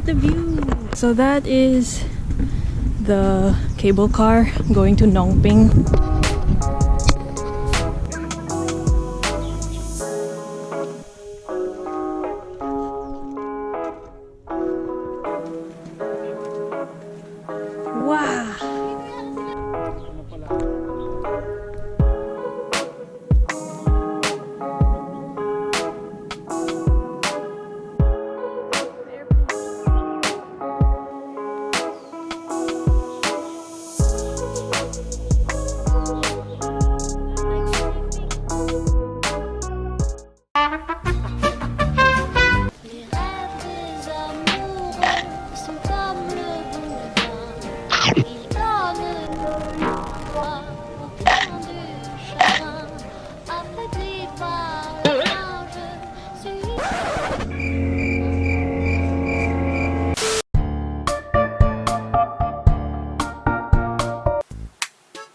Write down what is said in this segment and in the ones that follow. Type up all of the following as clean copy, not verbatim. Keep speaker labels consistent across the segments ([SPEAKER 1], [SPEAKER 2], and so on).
[SPEAKER 1] the view. So that is the cable car going to Nongping. Wow.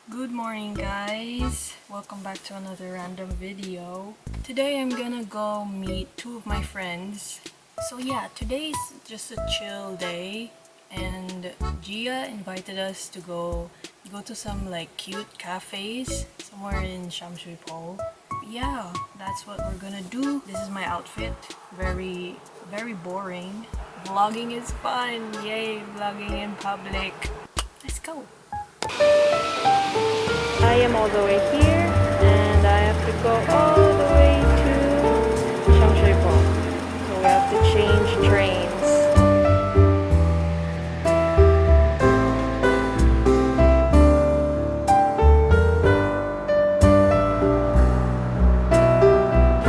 [SPEAKER 1] Good morning guys, welcome back to another random video. Today I'm gonna go meet two of my friends. So yeah, today's just a chill day and Gia invited us to go to some like cute cafes somewhere in Shamshui-po. Yeah, that's what we're gonna do. This is my outfit. Very boring. Vlogging is fun. Yay, vlogging in public. Let's go. I am all the way here and I have to go all the way to Shamshui-po. So we have to change trains.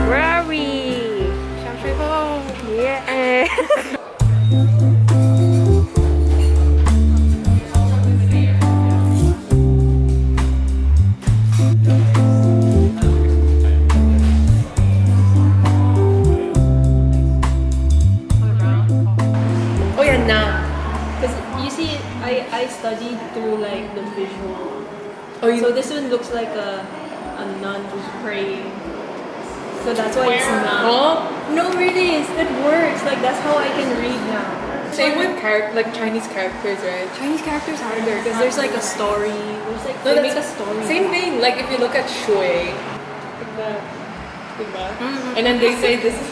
[SPEAKER 1] Where are we? Shamshui-po. Yeah. I studied through like the visual. So this one looks like a nun who's praying. So that's why it's not. Oh? No, really, it works. Like that's how I can read now.
[SPEAKER 2] Same with like Chinese characters, right?
[SPEAKER 1] Chinese characters are there because there's like a story. There's like they make a story.
[SPEAKER 2] Same thing. Like if you look at Shui, like that. And then they say this is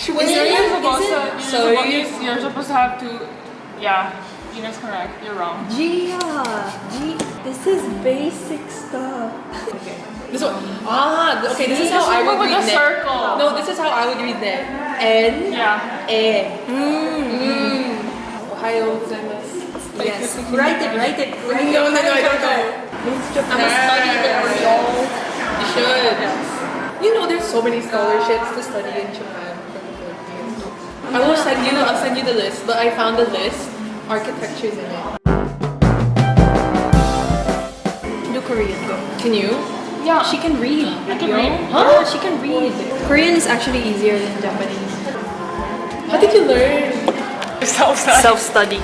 [SPEAKER 3] You're supposed to have to, yeah, Gina's correct, you're wrong.
[SPEAKER 1] Gia, this is basic stuff.
[SPEAKER 2] Okay. This one, okay, this is how I would read net. Circle. No, this is how I would read net. N, E. Ohio gozaimasu.
[SPEAKER 1] Yes, write it.
[SPEAKER 2] No, I don't know.
[SPEAKER 1] I'm a study there, y'all.
[SPEAKER 2] You should. You know, there's so many scholarships to study in Japan. I'll send you the list, but I found the list. Architecture's in it.
[SPEAKER 1] Do Korean though.
[SPEAKER 2] Can you?
[SPEAKER 1] Yeah, she can read.
[SPEAKER 3] I can read?
[SPEAKER 1] Huh? Yeah, she can read. Korean is actually easier than Japanese.
[SPEAKER 2] How did you learn?
[SPEAKER 1] Self-study.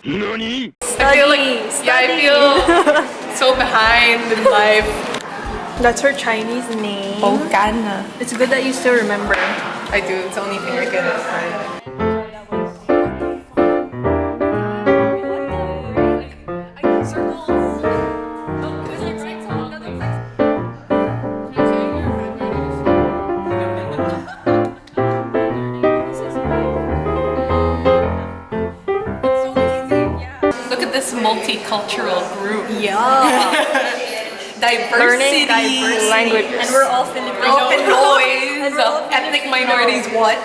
[SPEAKER 2] Nani? I feel so behind in life.
[SPEAKER 1] That's her Chinese name.
[SPEAKER 2] Hiragana.
[SPEAKER 1] It's good that you still remember.
[SPEAKER 2] I do. It's the only thing I can find. Look at this multicultural group.
[SPEAKER 1] Yeah.
[SPEAKER 2] Diversity.
[SPEAKER 1] Diverse language. And we're all Filipino.
[SPEAKER 2] Ethnic minorities, what?